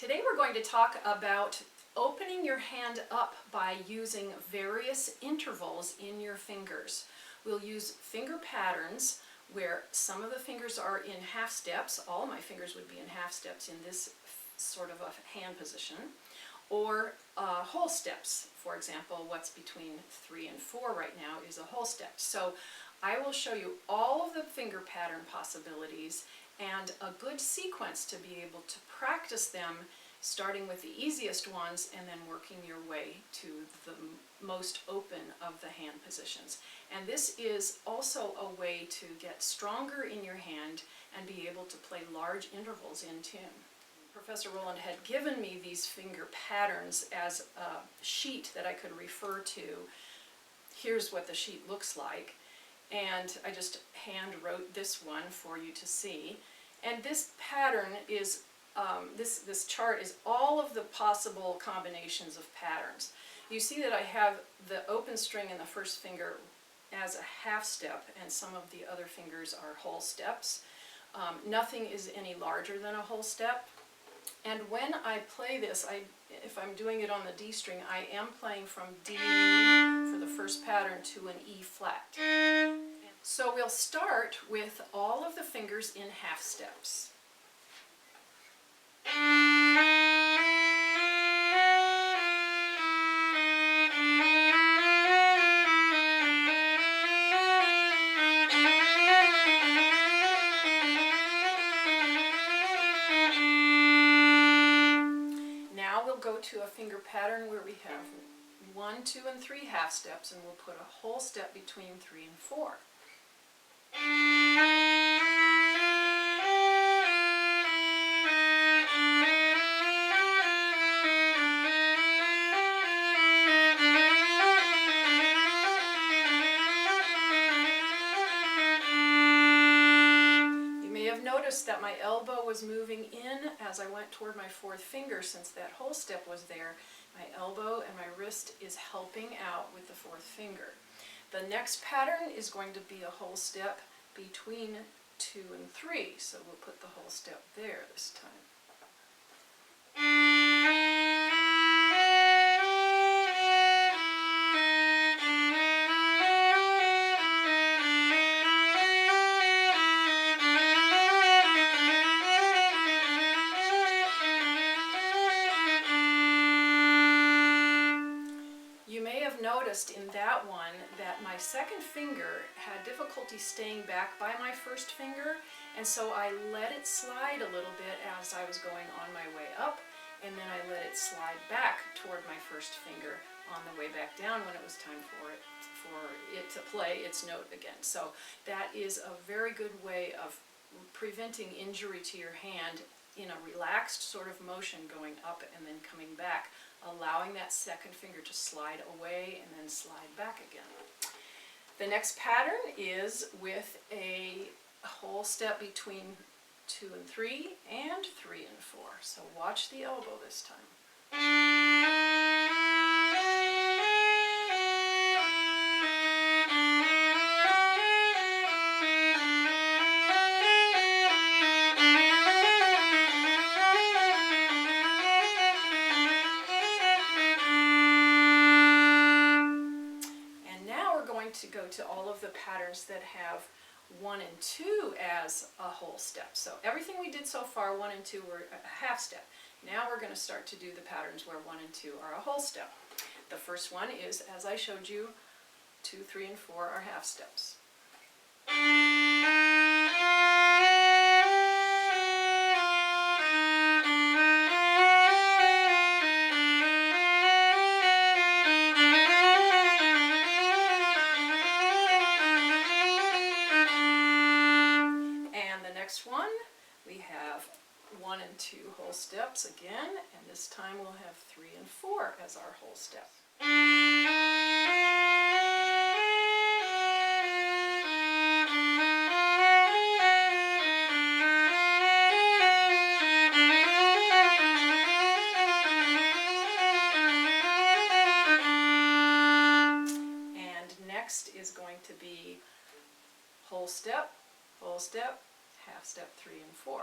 Today we're going to talk about opening your hand up by using various intervals in your fingers. We'll use finger patterns where some of the fingers are in half steps. All my fingers would be in half steps in this sort of a hand position. Or whole steps. For example, what's between 3 and 4 right now is a whole step. So I will show you all of the finger pattern possibilities and a good sequence to be able to practice them, starting with the easiest ones and then working your way to the most open of the hand positions. And this is also a way to get stronger in your hand and be able to play large intervals in tune. Professor Rowland had given me these finger patterns as a sheet that I could refer to. Here's what the sheet looks like. And I just hand wrote this one for you to see. And this pattern is, this chart is all of the possible combinations of patterns. You see that I have the open string in the first finger as a half step, and some of the other fingers are whole steps. Nothing is any larger than a whole step. And when I play this, if I'm doing it on the D string, I am playing from D for the first pattern to an E flat. So we'll start with all of the fingers in half steps. Go to a finger pattern where we have 1, 2, and 3 half steps, and we'll put a whole step between 3 and 4. That my elbow was moving in as I went toward my 4th finger. Since that whole step was there, my elbow and my wrist is helping out with the 4th finger. The next pattern is going to be a whole step between 2 and 3, so we'll put the whole step there this time. In that one that my 2nd finger had difficulty staying back by my 1st finger, and so I let it slide a little bit as I was going on my way up, and then I let it slide back toward my 1st finger on the way back down when it was time for it to play its note again. So that is a very good way of preventing injury to your hand in a relaxed sort of motion, going up and then coming back, allowing that 2nd finger to slide away and then slide back again. The next pattern is with a whole step between 2 and 3 and 3 and 4. So watch the elbow this time. To go to all of the patterns that have 1 and 2 as a whole step. So everything we did so far, 1 and 2 were a half step. Now we're going to start to do the patterns where 1 and 2 are a whole step. The first one is, as I showed you, 2, 3, and 4 are half steps. One, we have 1 and 2 whole steps again, and this time we'll have 3 and 4 as our whole step. And next is going to be whole step, half step 3 and 4.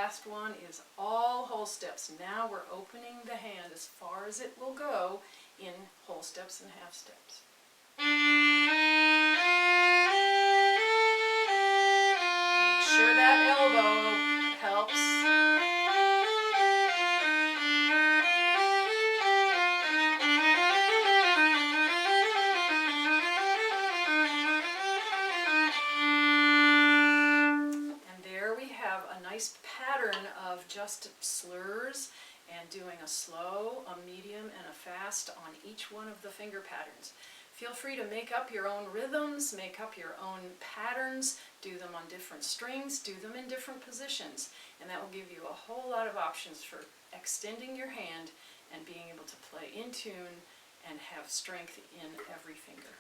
last one is all whole steps. Now we're opening the hand as far as it will go in whole steps and half steps. Make sure that elbow helps. And there we have a nice pattern of just slurs and doing a slow, a medium, and a fast on each one of the finger patterns. Feel free to make up your own rhythms, make up your own patterns, do them on different strings, do them in different positions, and that will give you a whole lot of options for extending your hand and being able to play in tune and have strength in every finger.